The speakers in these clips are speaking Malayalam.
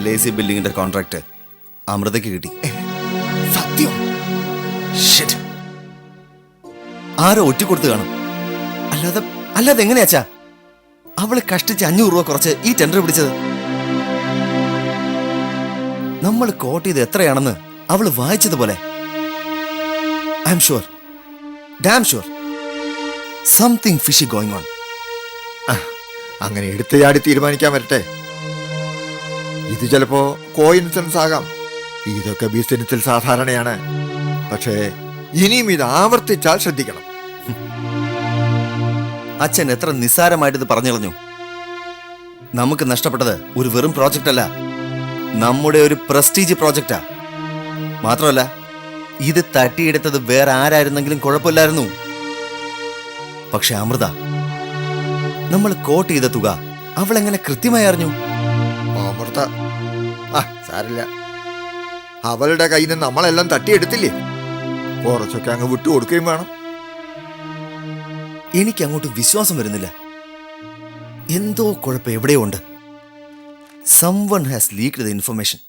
LIC ബിൽഡിങ്ങിന്റെ കോൺട്രാക്ട് അമൃതയ്ക്ക് കിട്ടി. സത്യം? Shit. ആരോ ഒറ്റിക്കൊടുത്ത് കാണും. അല്ലാതെ എങ്ങനെയാച്ചാ അവള് കഷ്ടിച്ച് 500 രൂപ കുറച്ച് ഈ ടെൻഡർ പിടിച്ചത്? നമ്മൾ കോട്ട് ചെയ്ത് എത്രയാണെന്ന് അവള് വായിച്ചതുപോലെ. I am sure, damn sure, something fishy going on. അങ്ങനെ എടുത്തു ചാടി തീരുമാനിക്കാൻ വരട്ടെ. ഇത് ചിലപ്പോ കോയിൻസിഡൻസ് ആകാം. ഇതൊക്കെ ബിസിനസ്സിൽ സാധാരണയാണ്. പക്ഷേ ഇനിയും ഇത് ആവർത്തിച്ചാൽ ശ്രദ്ധിക്കണം. അച്ഛൻ എത്ര നിസ്സാരമായിട്ട് ഇത് പറഞ്ഞു കളഞ്ഞു. നമുക്ക് നഷ്ടപ്പെട്ടത് ഒരു വെറും പ്രോജക്റ്റ് അല്ല, നമ്മുടെ ഒരു പ്രസ്റ്റീജ് പ്രോജക്റ്റാ. മാത്രമല്ല, ഇത് തട്ടിയെടുത്തത് വേറെ ആരായിരുന്നെങ്കിലും കുഴപ്പമില്ലായിരുന്നു. പക്ഷെ അമൃത, നമ്മൾ കോട്ട് ചെയ്ത തുക അവൾ എങ്ങനെ കൃത്യമായി അറിഞ്ഞു? അമൃത സാരില്ല, അവളുടെ കയ്യിൽ നിന്ന് നമ്മളെല്ലാം തട്ടിയെടുത്തില്ലേ, കുറച്ചൊക്കെ അങ്ങ് വിട്ടുകൊടുക്കുകയും വേണം. എനിക്ക് അങ്ങോട്ട് വിശ്വാസം വരുന്നില്ല. എന്തോ കുഴപ്പം എവിടെയോ ഉണ്ട്. Someone has leaked the information.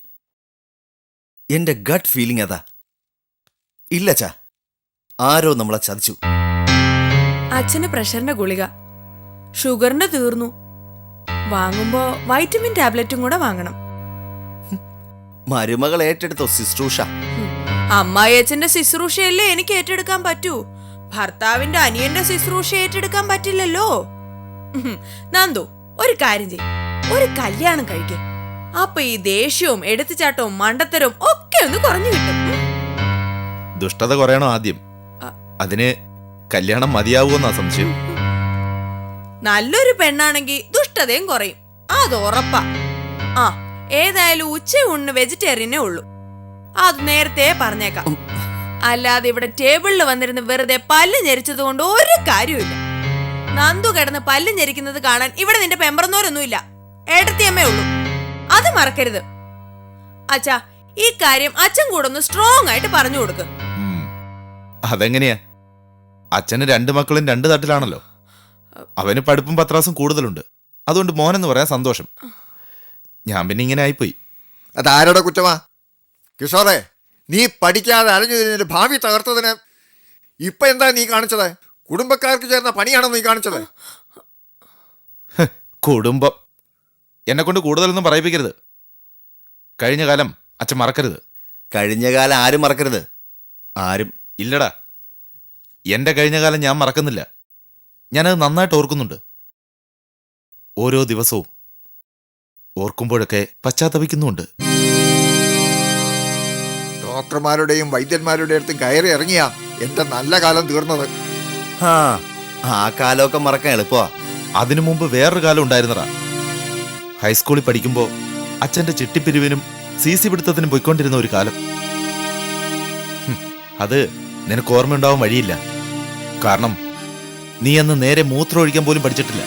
എന്റെ ഗട്ട് ഫീലിംഗ് അതാ. ഇല്ലച്ചാ, ആരോ നമ്മളെ ചതിച്ചു. അച്ഛന് പ്രഷറിന്റെ ഗുളിക, ഷുഗറിന്റെ തീർന്നു. വാങ്ങുമ്പോ വൈറ്റമിൻ ടാബ്ലറ്റും കൂടെ വാങ്ങണം. മരുമകൾ ഏറ്റെടുത്തോ ശുശ്രൂഷ? അമ്മായിയച്ഛന്റെ ശുശ്രൂഷയല്ലേ എനിക്ക് ഏറ്റെടുക്കാൻ പറ്റൂ. ഭർത്താവിന്റെ അനിയന്റെ ശുശ്രൂഷ ഏറ്റെടുക്കാൻ പറ്റില്ലല്ലോ. നന്ദു, ഒരു കാര്യം ചെയ്യും, ഒരു കല്യാണം കഴിക്കേ. അപ്പൊ ഈ ദേഷ്യവും എടുത്തുചാട്ടവും മണ്ടത്തരവും ഒക്കെ ഒന്ന് കുറഞ്ഞു കിട്ടും. ദുഷ്ടത കുറയണോ ആദ്യം? അതിന് കല്യാണം മതിയാവുമെന്നാ സംശയം. നല്ലൊരു പെണ്ണാണെങ്കിൽ ദുഷ്ടതയും കുറയും, അത് ഉറപ്പാ. ഏതായാലും ഉച്ചയൂണിന് വെജിറ്റേറിയനേ ഉള്ളൂ, അത് നേരത്തെ പറഞ്ഞേക്കാം. അല്ലാതെ ഇവിടെ ടേബിളിൽ വന്നിരുന്ന് വെറുതെ പല്ല് ഞെരിച്ചത് കൊണ്ട് ഒരു കാര്യമില്ല. നന്ദു കിടന്ന് പല്ല് ഞെരിക്കുന്നത് കാണാൻ ഇവിടെ നിന്റെ പെമ്പറന്നോരൊന്നുമില്ല, ഏട്ടത്തിയമ്മേ ഉള്ളൂ. അത് മറക്കരുത്. അച്ഛാ, ഈ കാര്യം അച്ഛൻ കൂടെ ഒന്ന് സ്ട്രോങ് ആയിട്ട് പറഞ്ഞു കൊടുക്ക്. അതെങ്ങനെയാ? അച്ഛന് 2 മക്കളും 2 തട്ടിലാണല്ലോ. അവന് പഠിപ്പും പത്രാസും കൂടുതലുണ്ട്. അതുകൊണ്ട് മോനെന്ന് പറയാൻ സന്തോഷം. ഞാൻ പിന്നെ ഇങ്ങനെ ആയിപ്പോയി. അതാരുടെ കുറ്റമാ? കിഷോറെ, നീ പഠിക്കാതെ അലഞ്ഞു തിരിഞ്ഞൊരു ഭാവി തകർത്തതിന് ഇപ്പൊ എന്താ നീ കാണിച്ചത്? കുടുംബക്കാർക്ക് ചേർന്ന പണിയാണോ നീ കാണിച്ചത്? കുടുംബം എന്നെ കൊണ്ട് കൂടുതലൊന്നും പറയിപ്പിക്കരുത്. കഴിഞ്ഞ കാലം അച്ഛൻ മറക്കരുത്. കഴിഞ്ഞ കാലം ആരും മറക്കരുത്. ആരും ഇല്ലടാ, എന്റെ കഴിഞ്ഞ കാലം ഞാൻ മറക്കുന്നില്ല. ഞാനത് നന്നായിട്ട് ഓർക്കുന്നുണ്ട്. ഓരോ ദിവസവും ഓർക്കുമ്പോഴൊക്കെ പശ്ചാത്തപിക്കുന്നുണ്ട്. ഡോക്ടർമാരുടെയും വൈദ്യന്മാരുടെ അടുത്തും കയറി ഇറങ്ങിയ എന്റെ നല്ല കാലം തീർന്നത്. ആ കാലമൊക്കെ മറക്കാൻ എളുപ്പമാ. അതിനു മുമ്പ് വേറൊരു കാലം ഉണ്ടായിരുന്നടാ. ഹൈസ്കൂളിൽ പഠിക്കുമ്പോ അച്ഛന്റെ ചിട്ടിപ്പിരിവിനും CC പിടുത്തത്തിനും പോയിക്കൊണ്ടിരുന്ന ഒരു കാലം. അത് നിനക്ക് ഓർമ്മയുണ്ടാവാൻ വഴിയില്ല. കാരണം നീ അന്ന് നേരെ മൂത്രം ഒഴിക്കാൻ പോലും പഠിച്ചിട്ടില്ല.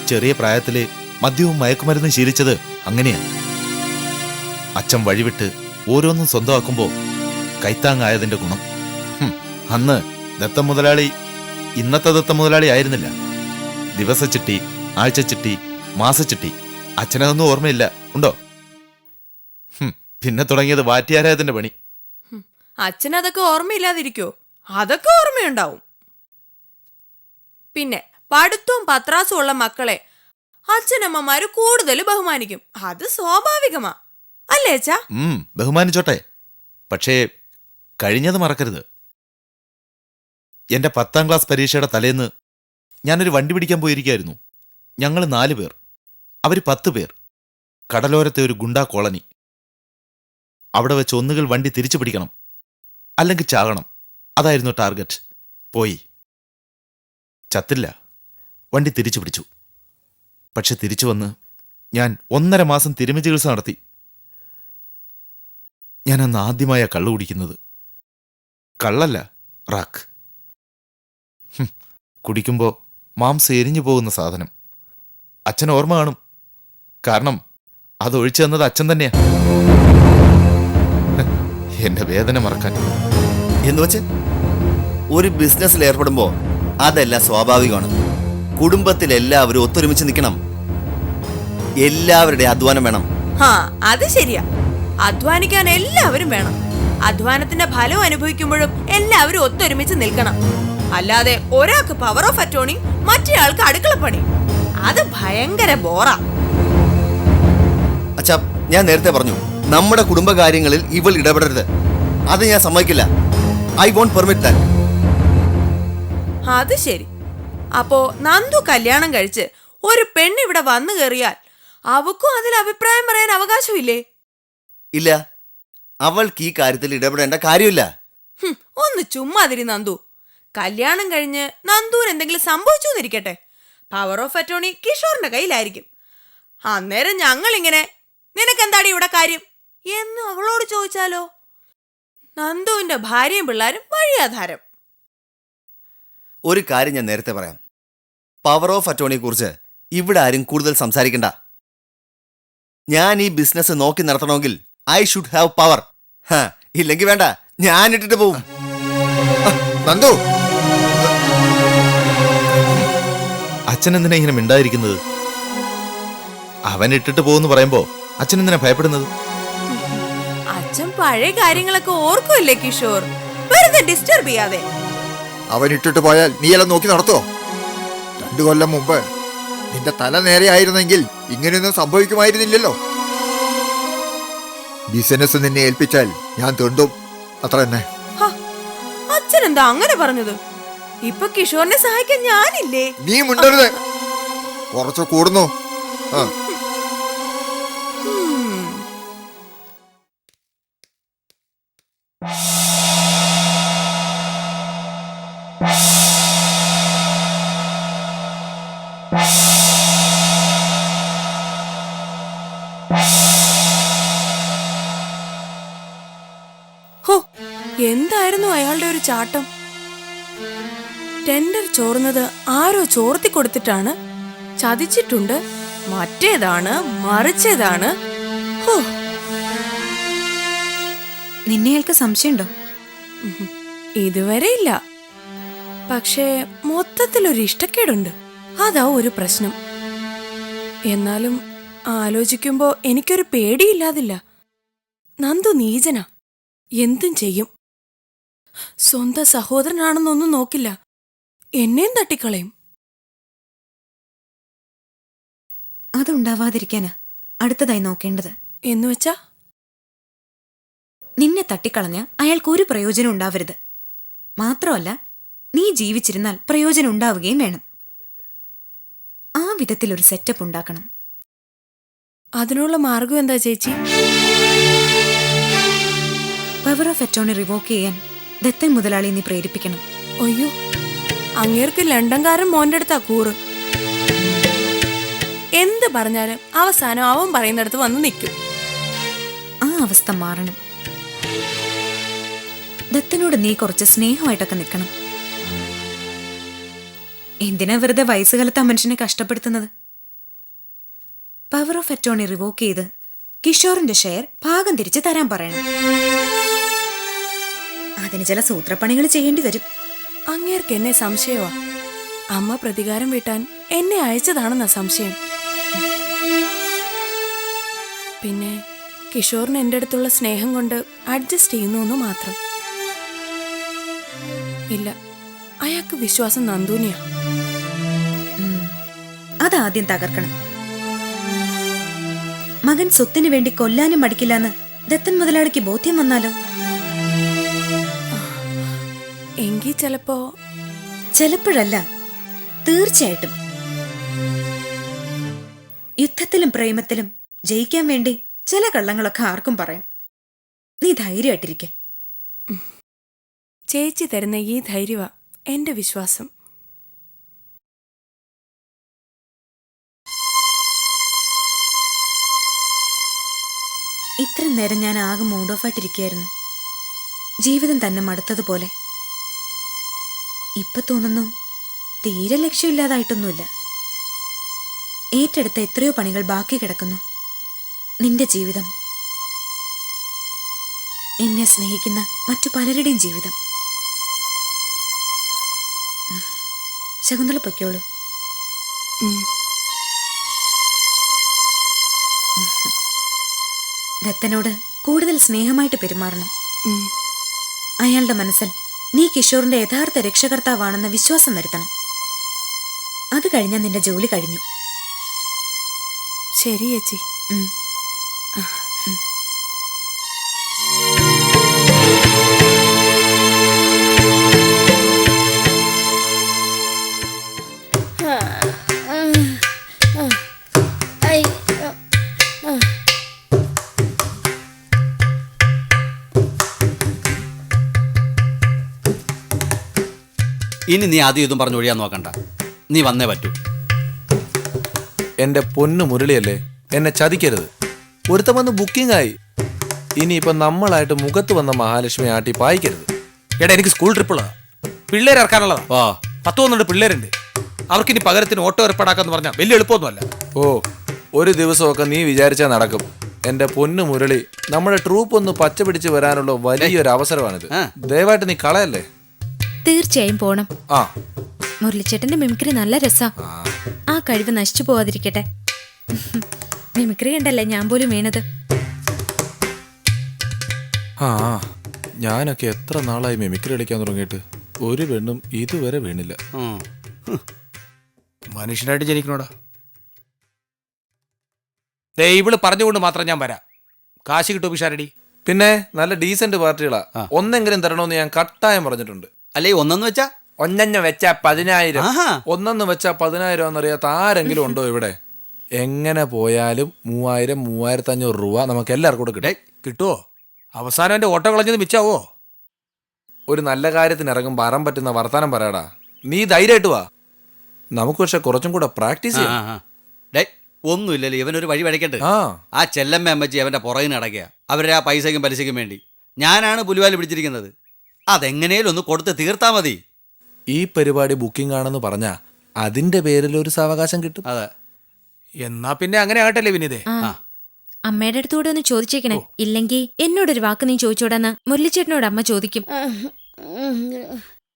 ചെറിയ പ്രായത്തിലെ മദ്യവും മയക്കുമരുന്നും ശീലിച്ചത് അങ്ങനെയാ. അച്ഛൻ വഴിവിട്ട് ഓരോന്നും സ്വന്തമാക്കുമ്പോ കൈത്താങ്ങായതിന്റെ ഗുണം. അന്ന് ദത്ത മുതലാളി ഇന്നത്തെ ദത്ത മുതലാളി ആയിരുന്നില്ല. ദിവസച്ചിട്ടി, ആഴ്ചച്ചിട്ടി, മാസച്ചിട്ടി. അച്ഛനതൊന്നും ഓർമ്മയില്ല, ഉണ്ടോ? പിന്നെ തുടങ്ങിയത് വാറ്റിയാരായതിന്റെ പണി. അച്ഛനതൊക്കെ ഓർമ്മയില്ലാതിരിക്കോ? അതൊക്കെ ഓർമ്മയുണ്ടാവും. പിന്നെ പഠിത്തവും പത്രാസും ഉള്ള മക്കളെ അച്ഛനമ്മമാര് കൂടുതൽ ബഹുമാനിക്കും. അത് സ്വാഭാവികമാ, അല്ലേ അച്ഛാ? ബഹുമാനിച്ചോട്ടെ. പക്ഷേ കഴിഞ്ഞത് മറക്കരുത്. എന്റെ 10ാം ക്ലാസ് പരീക്ഷയുടെ തലേന്ന് ഞാനൊരു വണ്ടി പിടിക്കാൻ പോയിരിക്കായിരുന്നു. ഞങ്ങൾ 4 പേർ, അവര് 10 പേർ. കടലോരത്തെ ഒരു ഗുണ്ടാ കോളനി. അവിടെ വെച്ച് ഒന്നുകിൽ വണ്ടി തിരിച്ചു പിടിക്കണം, അല്ലെങ്കിൽ ചാകണം. അതായിരുന്നു ടാർഗറ്റ്. പോയി. ചത്തില്ല, വണ്ടി തിരിച്ചു പിടിച്ചു. പക്ഷെ തിരിച്ചു വന്ന് ഞാൻ 1.5 മാസം തിരുമി ചികിത്സ നടത്തി. ഞാനന്ന് ആദ്യമായ കള്ളു കുടിക്കുന്നത്. കള്ളല്ല, റാക്ക്. കുടിക്കുമ്പോ മാംസം എരിഞ്ഞു പോകുന്ന സാധനം. അച്ഛൻ ഓർമ്മ കാണും. കാരണം അതൊഴിച്ചു തന്നത് അച്ഛൻ തന്നെയാ. എന്റെ വേദന മറക്കാൻ. എന്നുവെച്ച് ഒരു ബിസിനസ്സിൽ ഏർപ്പെടുമ്പോ അതെല്ലാം സ്വാഭാവികമാണ്. കുടുംബത്തിൽ എല്ലാവരും ഒത്തൊരുമിച്ച് നിൽക്കണം. എല്ലാവരുടെ അധ്വാനം വേണം. ഹാ, അത് ശരിയാ. അധ്വാനിക്കാൻ എല്ലാവരും വേണം. അധ്വാനത്തിന്റെ ഫലം അനുഭവിക്കുമ്പോഴും എല്ലാവരും ഒത്തൊരുമിച്ച് നിൽക്കണം. അല്ലാതെ ഒരാൾക്ക് പവർ ഓഫ് അറ്റോർണി, മറ്റേയാൾക്ക് അടുക്കളപ്പണി. അത് ഭയങ്കര ബോറാ. അച്ഛാ, ഞാൻ നേരത്തെ പറഞ്ഞു നമ്മുടെ കുടുംബകാര്യങ്ങളിൽ ഇവൾ ഇടപെടരുത്. അത് ഞാൻ സമ്മതിക്കില്ല. I won't permit that. അത് ശരി. അപ്പോ നന്ദു കല്യാണം കഴിച്ച് ഒരു പെണ്ണ് ഇവിടെ വന്നു കയറിയാൽ അവക്കും അതിൽ അഭിപ്രായം പറയാൻ അവകാശമില്ലേ? ഇല്ല, അവൾക്ക് ഈ കാര്യത്തിൽ ഇടപെടേണ്ട കാര്യമില്ല. ഒന്ന് ചുമ്മാതിരി നന്ദു. കല്യാണം കഴിഞ്ഞ് നന്ദുവിന് എന്തെങ്കിലും സംഭവിച്ചു എന്നിരിക്കട്ടെ, പവർ ഓഫ് അറ്റോർണി കിഷോറിന്റെ കയ്യിലായിരിക്കും. അന്നേരം ഞങ്ങളിങ്ങനെ നിനക്കെന്താടി ഇവിടെ കാര്യം എന്ന് അവളോട് ചോദിച്ചാലോ? നന്ദുവിന്റെ ഭാര്യയും പിള്ളേരും വഴിയാധാരം. ഒരു കാര്യം ഞാൻ നേരത്തെ പറയാം. പവർ ഓഫ് അറ്റോർണിയെ കുറിച്ച് ഇവിടെ ആരും കൂടുതൽ സംസാരിക്കണ്ട. ഞാൻ ഈ ബിസിനസ് നോക്കി നടത്തണമെങ്കിൽ ഐ ഷുഡ് ഹാവ് പവർ. ഇല്ലെങ്കിൽ വേണ്ട, ഞാൻ ഇട്ടിട്ട് പോവും. നന്ദു, അച്ഛൻ എന്തിനാ ഇങ്ങനെ മിണ്ടായിരിക്കുന്നത്? അവൻ ഇട്ടിട്ട് പോകുന്നു പറയുമ്പോ അച്ഛൻ എന്തിനാ ഭയപ്പെടുന്നത്? അച്ഛൻ പഴയ കാര്യങ്ങളൊക്കെ ഓർക്കുമല്ലേ കിഷോർ? വെറുതെ ഡിസ്റ്റർബ് ചെയ്യാതെ. അവൻ ഇട്ടിട്ട് പോയാൽ നീയെല്ലാം നോക്കി നടത്തുവോ? 2 കൊല്ലം മുമ്പ് നിന്റെ തല നേരെയായിരുന്നെങ്കിൽ ഇങ്ങനെയൊന്നും സംഭവിക്കുമായിരുന്നില്ലല്ലോ. ബിസിനസ് നിന്നെ ഏൽപ്പിച്ചാൽ ഞാൻ തെണ്ടും, അത്ര തന്നെ. അച്ഛൻ എന്താ അങ്ങനെ പറഞ്ഞത്? ഇപ്പൊ കിഷോറിനെ സഹായിക്കാൻ ഞാനില്ലേ? നീ മിണ്ടരുത്, കുറച്ച് കൂടുന്നു. ഹോ, എന്തായിരുന്നു അയാളുടെ ഒരു ചാട്ടം! ടെൻഡർ ചോർന്നത് ആരോ ചോർത്തി കൊടുത്തിട്ടാണ്, ചതിച്ചിട്ടുണ്ട്, മറ്റേതാണ്, മറിച്ചതാണ്. ഹോ, നിന്നെയാൾക്ക് സംശയമുണ്ടോ? ഇതുവരെ ഇല്ല. പക്ഷേ മൊത്തത്തിലൊരു ഇഷ്ടക്കേടുണ്ട്. അതാ ഒരു പ്രശ്നം. എന്നാലും ആലോചിക്കുമ്പോ എനിക്കൊരു പേടിയില്ലാതില്ല. നന്ദു നീചനാ, എന്തും ചെയ്യും. സ്വന്തം സഹോദരനാണെന്നൊന്നും നോക്കില്ല, എന്നെയും തട്ടിക്കളയും. അതുണ്ടാവാതിരിക്കാനാ അടുത്തതായി നോക്കേണ്ടത്. എന്നുവെച്ചാ? നിന്നെ തട്ടിക്കളഞ്ഞ അയാൾക്കൊരു പ്രയോജനം ഉണ്ടാവരുത്. മാത്രമല്ല, നീ ജീവിച്ചിരുന്നാൽ പ്രയോജനം ഉണ്ടാവുകയും വേണം. ആ വിധത്തിലൊരു സെറ്റപ്പ് ഉണ്ടാക്കണം. അതിനുള്ള മാർഗം എന്താ ചേച്ചി? പവർ ഓഫ് അറ്റോർണി റിവോക്ക് ചെയ്യാൻ ദത്തൻ മുതലാളി നീ പ്രേരിപ്പിക്കണം. അയ്യോ, അങ്ങേർക്ക് ലണ്ടൻകാരൻ മോന്റെ അടുത്താ കൂറ്. എന്ത് പറഞ്ഞാലും അവസാനം അവൻ പറയുന്നിടത്ത് വന്ന് നിൽക്കും. ആ അവസ്ഥ മാറണം. ദത്തനോട് നീ കുറച്ച് സ്നേഹമായിട്ടൊക്കെ നിൽക്കണം. എന്തിനാ വെറുതെ വയസ്സുകാലത്ത് ആ മനുഷ്യനെ കഷ്ടപ്പെടുത്തുന്നത്? പവർ ഓഫ് അറ്റോർണി റിവോക്ക് ചെയ്ത് കിഷോറിന്റെ ഷെയർ ഭാഗം തിരിച്ച് തരാൻ പറയണം. അതിന് ചില സൂത്രപ്പണികൾ ചെയ്യേണ്ടി വരും. അങ്ങേർക്ക് എന്നെ സംശയമാ. അമ്മ പ്രതികാരം വീട്ടാൻ എന്നെ അയച്ചതാണെന്ന സംശയം. പിന്നെ കിഷോറിന് എൻ്റെ അടുത്തുള്ള സ്നേഹം കൊണ്ട് അഡ്ജസ്റ്റ് ചെയ്യുന്നു എന്ന് മാത്രം. ഇല്ല, അയാൾക്ക് വിശ്വാസം നന്ദൂനിയാ. അതാദ്യം തകർക്കണം. മകൻ സ്വത്തിനു വേണ്ടി കൊല്ലാനും മടിക്കില്ലെന്ന് ദത്തൻ മുതലാളിക്ക് ബോധ്യം വന്നാലോ? എങ്കിൽ ചിലപ്പോഴല്ല, തീർച്ചയായിട്ടും. യുദ്ധത്തിലും പ്രേമത്തിലും ജയിക്കാൻ വേണ്ടി ചില കള്ളങ്ങളൊക്കെ ആർക്കും പറയാം. നീ ധൈര്യമായിട്ടിരിക്കെ. ചേച്ചി തരുന്ന ഈ ധൈര്യവാ എന്റെ വിശ്വാസം. ഇത്ര നേരം ഞാൻ ആകെ മൂഡ് ഓഫ് ആയിട്ടിരിക്കുകയായിരുന്നു. ജീവിതം തന്നെ മടുത്തതുപോലെ. ഇപ്പൊ തോന്നുന്നു തീരെ ലക്ഷ്യമില്ലാതായിട്ടൊന്നുമില്ല. ഏറ്റെടുത്ത എത്രയോ പണികൾ ബാക്കി കിടക്കുന്നു. നിന്റെ ജീവിതം, എന്നെ സ്നേഹിക്കുന്ന മറ്റു പലരുടെയും ജീവിതം. ശകുന്തള പൊയ്ക്കോളൂ. ദത്തനോട് കൂടുതൽ സ്നേഹമായിട്ട് പെരുമാറണം. അയാളുടെ മനസ്സിൽ നീ കിഷോറിന്റെ യഥാർത്ഥ രക്ഷകർത്താവാണെന്ന വിശ്വാസം വരുത്തണം. അത് കഴിഞ്ഞാൽ നിന്റെ ജോലി കഴിഞ്ഞു. ശരി ചേച്ചി. ഉം. ഇനി നീ ആദ്യം ഇതും പറഞ്ഞു ഒഴിയാൻ നോക്കണ്ട. നീ വന്നേ പറ്റൂ. എന്റെ പൊന്നു മുരളിയല്ലേ, എന്നെ ചതിക്കരുത്. ഒരുത്തം വന്ന് ബുക്കിംഗ് ആയി. ഇനിയിപ്പൊ നമ്മളായിട്ട് മുഖത്ത് വന്ന മഹാലക്ഷ്മി ആട്ടി പായിക്കരുത്. എടാ, എനിക്ക് സ്കൂൾ ട്രിപ്പുള്ളതാ, പിള്ളേരെ ഇറക്കാനുള്ളതാ. ഓ 10-12 പിള്ളേരുണ്ട്. അവർക്കിനി പകരത്തിന് ഓട്ടോ ഏർപ്പാടാക്കാന്ന് പറഞ്ഞാൽ വലിയ എളുപ്പമൊന്നുമല്ല. ഓ, ഒരു ദിവസമൊക്കെ നീ വിചാരിച്ചാൽ നടക്കും. എന്റെ പൊന്നു മുരളി, നമ്മുടെ ട്രൂപ്പ് ഒന്ന് പച്ച പിടിച്ച് വരാനുള്ള വലിയൊരു അവസരമാണിത്. ദയവായിട്ട് നീ കളയല്ലേ. തീർച്ചയായും പോണം. ആ മുരളിച്ചേട്ടന്റെ മിമിക്രി നല്ല രസാ. ആ കഴിവ് നശിച്ചു പോവാതിരിക്കട്ടെ. മിമിക്രി കണ്ടല്ലേ ഞാൻ പോലും വീണത്. ആ ഞാനൊക്കെ എത്ര നാളായി മിമിക്രി കളിക്കാൻ തുടങ്ങിയിട്ട് ഒരു പെണ്ണും ഇതുവരെ വീണില്ല. മനുഷ്യനായിട്ട് ജനിക്കണോടാ. ദേ, ഇവള് പറഞ്ഞുകൊണ്ട് മാത്രം ഞാൻ വരാം. കാശ് കിട്ടും പിഷാരടി. പിന്നെ നല്ല ഡീസന്റ് പാർട്ടികളാ. ഒന്നെങ്കിലും തരണമെന്ന് ഞാൻ കട്ടായം പറഞ്ഞിട്ടുണ്ട്. അല്ലേ ഒന്നെന്ന് വെച്ചാ ഒന്നെന്ന് വെച്ചാ 10,000. ആഹാ. ഒന്നെന്ന് വെച്ചാ 10,000 എന്നറിയാത്ത ആരെങ്കിലും ഉണ്ടോ ഇവിടെ? എങ്ങനെ പോയാലും 3,000, 3,500 രൂപ നമുക്ക് എല്ലാവർക്കും കൂടെ കിട്ടും. കിട്ടുവോ? അവസാനം എന്റെ ഓട്ടോ കളഞ്ഞത് മിച്ചാവോ? ഒരു നല്ല കാര്യത്തിന് ഇറങ്ങുമ്പോൾ അറം പറ്റുന്ന വർത്താനം പറയാടാ. നീ ധൈര്യമായിട്ട് വാ. നമുക്ക് പക്ഷെ കുറച്ചും കൂടെ പ്രാക്ടീസ് ചെയ്യാം. ഡേ ഒന്നുമില്ലല്ലോ, ഇവനൊരു വഴി വഴിക്കട്ടെ. ആ ആ ചെല്ലമ്മ അമ്മച്ചി അവന്റെ പുറകിന് അടയ്ക്കുക. അവരുടെ ആ പൈസയ്ക്കും പലിശയ്ക്കും വേണ്ടി ഞാനാണ് പുലിവാലി പിടിച്ചിരിക്കുന്നത്. അതെങ്ങനെയും ഒന്ന് കൊടുത്ത് തീർത്താ മതി. ഈ പരിപാടി ബുക്കിംഗ് ആണെന്ന് പറഞ്ഞാ അതിന്റെ പേരിൽ ഒരു സാവകാശം കിട്ടും. അതെ. എന്നാ പിന്നെ അങ്ങനെ ആകട്ടല്ലേ വിനിതേ. അമ്മയുടെ അടുത്തൂടെ ഒന്ന് ചോദിച്ചേക്കണേ. ഇല്ലെങ്കിൽ എന്നോടൊരു വാക്ക് നീ ചോദിച്ചോടാന്ന് മുരളിച്ചേട്ടനോട് അമ്മ ചോദിക്കും.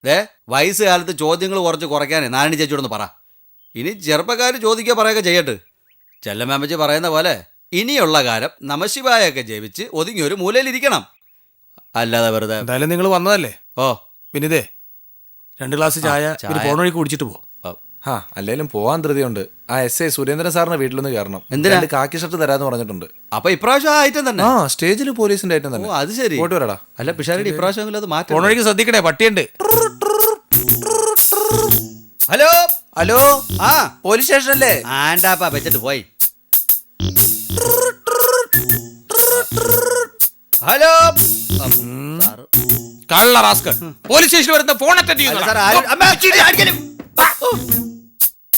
ദേ വയസ്സുകാലത്ത് ചോദ്യങ്ങൾ കുറയ്ക്കാനേ നാരായണി ചേച്ചിയോടൊന്ന് പറ. ഇനി ചെറുപ്പക്കാർ ചോദിക്കുക പറയുക ചെയ്യട്ടെ. ചെല്ലമ്മച്ചി പറയുന്ന പോലെ ഇനിയുള്ള കാലം നമശിവായൊക്കെ ജപിച്ച് ഒതുങ്ങി ഒരു മൂലയിലിരിക്കണം. അല്ലാതെ വെറുതെ. എന്തായാലും നിങ്ങൾ വന്നതല്ലേ. ഓ വിനിതേ, 2 ഗ്ലാസ് ചായ ചായ. പോണ വഴിക്ക് കുടിച്ചിട്ട് പോ. ആ അല്ലേലും പോവാൻ ധൃതിയുണ്ട്. ആ SA സുരേന്ദ്രൻ സാറിന്റെ വീട്ടിലൊന്ന് കയറണം. എന്തിനാ? 2 കാക്കി ഷർട്ട് തരാന്ന് പറഞ്ഞിട്ടുണ്ട്. അപ്പൊ ഇപ്രാവശ്യം ആ ഐറ്റം തന്നെ. ആ സ്റ്റേജിൽ പോലീസിന്റെ ഐറ്റം ഓ തന്നെ. അത് ശരി. പോയിട്ട് വരാടാ. അല്ല പിഷാരടി ഇപ്രാവശ്യം അത് മാറ്റം. പോണ വഴിക്ക് ശ്രദ്ധിക്കണേ, പട്ടിയുണ്ട്. ഹലോ ഹലോ, ആ പോലീസ് സ്റ്റേഷനല്ലേ? ആണ്ടാപ്പാ വെച്ചിട്ട് പോയി. ഹലോ കള്ള റാസ്കൽ, പോലീസ് സ്റ്റേഷനിൽ വരുന്ന ഫോൺ അറ്റൻഡ്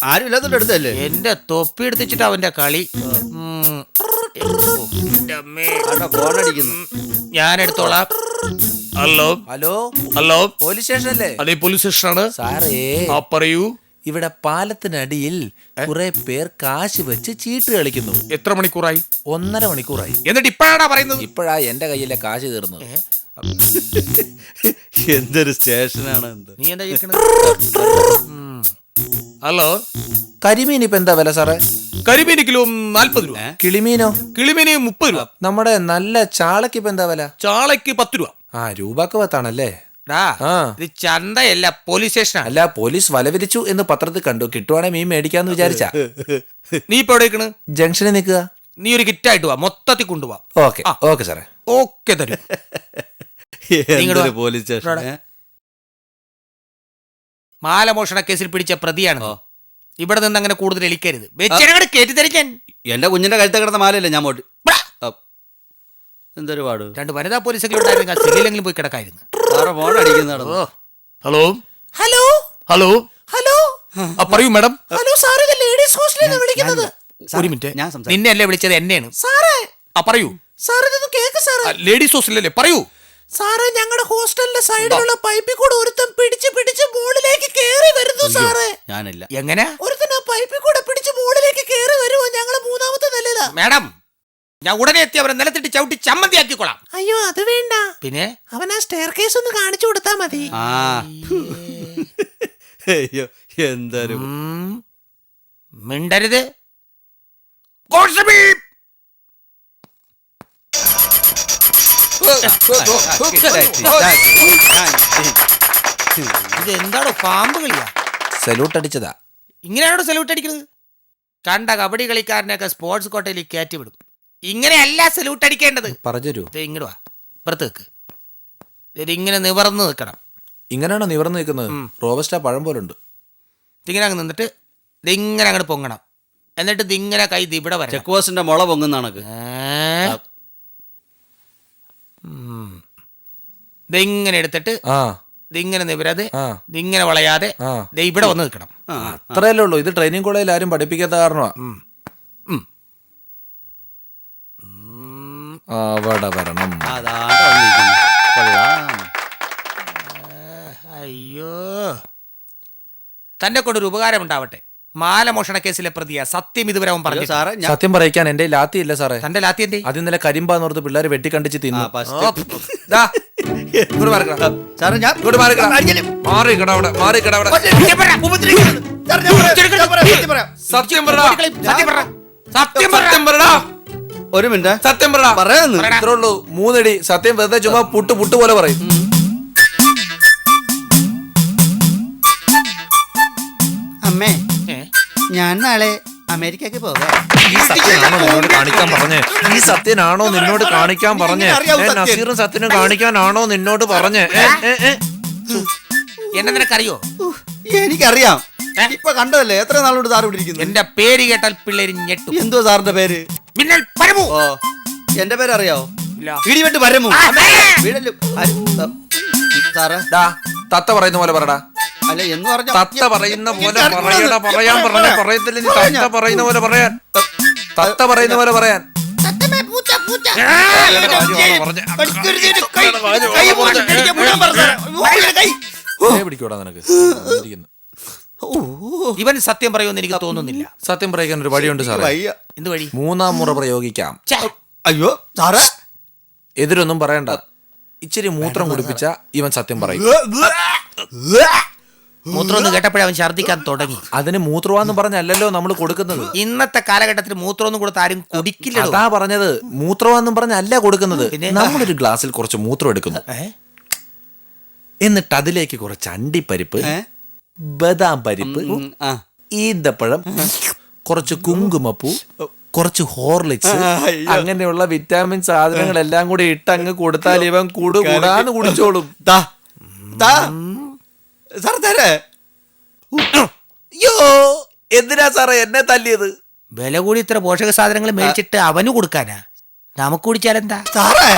ആരും ഇല്ലാത്തോണ്ട് എടുത്തല്ലേ. എന്റെ തൊപ്പി എടുത്തിട്ട് അവന്റെ കളി. ഫോൺ അടിക്കുന്നു. ഞാൻ എടുത്തോളാം. ഹലോ ഹലോ, ഹലോ, പോലീസ് സ്റ്റേഷനല്ലേ? അതെ പോലീസ് സ്റ്റേഷനാണ്. സാറേ, ആ പറയൂ. ഇവിടെ പാലത്തിനടിയിൽ കുറെ പേർ കാശ് വെച്ച് ചീട്ട് കളിക്കുന്നു. എത്ര മണിക്കൂറായി? 1.5 മണിക്കൂറായി. എന്നിട്ട് ഇപ്പഴാണാ പറയുന്നത്? ഇപ്പോഴാ എന്റെ കയ്യിലെ കാശ് തീർന്നു. എന്തൊരു സ്റ്റേഷനാണ്. നീ എന്താ ചോദിക്കണത്? ഹലോ, കരിമീൻ ഇപ്പൊ എന്താ വില സാറേ? കരിമീന് കിലോ 40 രൂപ. കിളിമീനോ? കിളിമീന് 30 രൂപ. നമ്മുടെ നല്ല ചാളക്ക് ഇപ്പൊ എന്താ വില? ചാളയ്ക്ക് 10 രൂപ. ആ രൂപക്ക് പത്താണല്ലേ? ഡാ, ആ. ഇത് ചന്തയല്ല, പോലീസ് സ്റ്റേഷനാണ്. അല്ല, പോലീസ് വല വിരിച്ചു എന്ന് പത്രത്തിൽ കണ്ടു. കിട്ടുവാണെ മീൻ മേടിക്കാന്ന് വിചാരിച്ചാ. നീ ഇപ്പൊ എവിടെ നിൽക്കണ്? ജംഗ്ഷനിൽ നിൽക്കുക. നീ ഒരു കിറ്റായിട്ട് വാ, മൊത്തത്തിൽ കൊണ്ടുപോവാ. ഓക്കെ ഓക്കെ സാറേ. ഓക്കെ തരും. എന്തൊരു പോലീസ് സ്റ്റേഷൻ. മാലമോഷണ കേസിൽ പിടിച്ച പ്രതിയാണ്. ഇവിടെ നിന്ന് അങ്ങനെ കൂടുതൽ എളിക്കരുത്. വെച്ചങ്ങോട്ട് കേട്ടിധരിക്കാൻ. എന്റെ കുഞ്ഞിന്റെ കഴുത്ത കിടന്ന മാലയല്ലേ ഞാൻ പോട്ട്. എന്തൊരു പാട്. 2 വനിതാ പോലീസെങ്കിലും ഉണ്ടായിരുന്നെങ്കിൽ സെല്ലിലെങ്കിലും പോയി കിടക്കായിരുന്നു. സാറെ ഫോൺ അടിക്കുന്നതാണ്. ഹലോ ഹലോ ഹലോ ഹലോ, പറയൂ മാഡം. ഹലോ സാറേ, ലേഡീസ് ഹോസ്റ്റലിൽ നിന്ന് വിളിക്കുന്നത്. ഒരു മിനിറ്റ്, ഞാൻ നിന്നെ അല്ലേ വിളിച്ചത്, എന്നെയാണ് സാറേ. പറയൂ സാറേ, കേക്ക് സാറേ. ലേഡീസ് ഹോസ്റ്റലല്ലേ, പറയൂ സാറേ. ഞങ്ങളുടെ ഹോസ്റ്റലിന്റെ സൈഡിലുള്ള പൈപ്പിൽ കൂടെ ഒരുത്തൻ പിടിച്ച് മുകളിലേക്ക് കേറി വരുന്നു സാറേ. ഞാനില്ല. എങ്ങനെ? ഒരുത്തൻ ആ പൈപ്പിൽ കൂടെ പിടിച്ച് മുകളിലേക്ക് കേറി വരുമോ? ഞങ്ങള് 3ാമത്തെ നിലയിലാ. മാഡം, ഞാൻ ഉടനെ എത്തി അവരെ നിലത്തിട്ട് ചവിട്ടി ചമ്മന്തിയാക്കിക്കൊള്ളാം. അയ്യോ അത് വേണ്ട. പിന്നെ അവൻ ആ സ്റ്റെയർ കേസ് ഒന്ന് കാണിച്ചു കൊടുത്താ മതി. അയ്യോ എന്തൊരു. മിണ്ടരുത്. കോൺസ്റ്റബിൾ, ഇത് എന്താണോ പാമ്പ് കളിയാ? സല്യൂട്ട് അടിച്ചതാ. ഇങ്ങനെയാണോ സല്യൂട്ട് അടിക്കുന്നത്? കണ്ട കബഡി കളിക്കാരനൊക്കെ സ്പോർട്സ് കോട്ടയിൽ കയറ്റി വിടും. ഇങ്ങനെയല്ല സല്യൂട്ട് അടിക്കേണ്ടത്. പറഞ്ഞു ഇങ്ങോട്ട് വാ, പുറത്ത് വെക്ക്. ഇങ്ങനെ നിവർന്ന് നിൽക്കണം. ഇങ്ങനെയാണോ നിവർന്ന് നിൽക്കുന്നത്? റോബസ്റ്റാ പഴം പോലുണ്ട്. ഇതിങ്ങനെ അങ്ങ് നിന്നിട്ട് ഇതിങ്ങനെ അങ്ങോട്ട് പൊങ്ങണം. എന്നിട്ട് ഇതിങ്ങനെ കൈ ഇവിടെ വരണം. ചെക്ക് പോസ്റ്റിന്റെ മുള പൊങ്ങുന്നണക്ക്. ഇതിങ്ങനെ എടുത്തിട്ട് ഇതിങ്ങനെ നിവരാതെ ഇതിങ്ങനെ വളയാതെ ഇവിടെ വന്ന് നിൽക്കണം. അത്രയല്ലേ ഉള്ളൂ. ഇത് ട്രെയിനിങ് കോളേജിൽ ആരും പഠിപ്പിക്കാത്ത കാരണമാ. അവിടെ വരണം. അതാണ് വന്നിരിക്കുന്നത്. കൊള്ളാം. അയ്യോ, തന്നെ കൊണ്ടൊരു ഉപകാരം ഉണ്ടാവട്ടെ. മാലമോഷണ കേസിലെ പ്രതിയാ. സത്യം ഇതുവരെ അവൻ പറഞ്ഞു. സാറേ സത്യം പറയിക്കാൻ എന്റെ ലാത്തി ഇല്ല സാറേ. തന്റെ ലാത്തി എന്തേ? അത് ഇന്നലെ കരിമ്പാന്നോർത്ത് പിള്ളേർ വെട്ടിക്കണ്ടിച്ച് തിന്നു. സാറേ ഞാൻ സത്യം പറ. ഒരു മിനിറ്റ് സത്യം പറ. പറയാന്ന് ഇത്രേ ഉള്ളൂ. 3 അടി. സത്യം വെറുതെ ചുമ്മാ പുട്ട് പോലെ പറയും. അമ്മേ ഞാൻ നാളെ അമേരിക്കക്ക് പോകാം. ഈ സത്യനാണോ നിന്നോട് കാണിക്കാൻ പറഞ്ഞേ? ഈ സത്യനാണോ നിന്നോട് കാണിക്കാൻ പറഞ്ഞേ? നസീറും സത്യനും കാണിക്കാനാണോ നിന്നോട് പറഞ്ഞേ? എന്നെ നിനക്കറിയോ? എനിക്കറിയാം. ഇപ്പൊ കണ്ടതല്ലേ എത്ര നാളോട് സാർ ഇവിടെ ഇരിക്കുന്നു. എന്റെ പേര് കേട്ടാൽ പിള്ളേര് ഞെട്ടും. എന്തോ സാറിന്റെ പേര്? മിന്നൽ പരമു. ഓ എന്റെ പേര് അറിയാവോ? ഇല്ല. ഇടിവെട്ട് പരമു. വീടല്ലോ. സാറേ തത്ത പറയുന്ന പോലെ പറടാ. അല്ല എന്ന് പറഞ്ഞ തത്ത പറയുന്ന പോലെ പറയടാ. പറയാൻ പറഞ്ഞ പറയത്തില്ല. നീ തത്ത പറയുന്ന പോലെ പറയാൻ. തത്ത പറയുന്ന പോലെ പറയാൻ. പിടിക്കൂടാ നിനക്ക്. ഇവൻ സത്യം പറയുമെന്ന് എനിക്ക് തോന്നുന്നില്ല. സത്യം പറയാൻ ഒരു വഴിയുണ്ട് സാറേ. എന്ത് വഴി? 3-ാം മുറ പ്രയോഗിക്കാം. അയ്യോ സാറേ എതിരൊന്നും പറയണ്ട. ഇച്ചിരി മൂത്രം കുടിപ്പിച്ച ഇവൻ സത്യം പറയും. മൂത്രം ഒന്ന് കേട്ടപ്പോഴേ അവൻ ഛർദ്ദിക്കാൻ തുടങ്ങി. അതിന് മൂത്രമാന്ന് പറഞ്ഞല്ലോ നമ്മൾ കൊടുക്കുന്നത്. ഇന്നത്തെ കാലഘട്ടത്തിൽ മൂത്രമൊന്നും കൊടുത്ത് ആരും കുടിക്കില്ല. അതാ പറഞ്ഞത്. മൂത്രമാന്നും പറഞ്ഞല്ല കൊടുക്കുന്നത്. നമ്മളൊരു ഗ്ലാസ്സിൽ കുറച്ച് മൂത്രം എടുക്കുന്നു. എന്നിട്ട് അതിലേക്ക് കുറച്ച് അണ്ടിപ്പരിപ്പ്, ബദാം പരിപ്പ്, ഈന്തപ്പഴം, കുറച്ച് കുങ്കുമപ്പൂ, കുറച്ച് ഹോർലിക്സ്, അങ്ങനെയുള്ള വിറ്റാമിൻ സാധനങ്ങളെല്ലാം കൂടി ഇട്ട് അങ്ങ് കൊടുത്താൽ ഇവൻ കൂടാന്ന് കുടിച്ചോളും. അയ്യോ, എന്തിനാ സാറേ എന്നെ തല്ലിയത്? വില കൂടി ഇത്ര പോഷക സാധനങ്ങൾ മേടിച്ചിട്ട് അവന് കൊടുക്കാനാ? നമുക്ക് കുടിച്ചാലെന്താ? സാറേ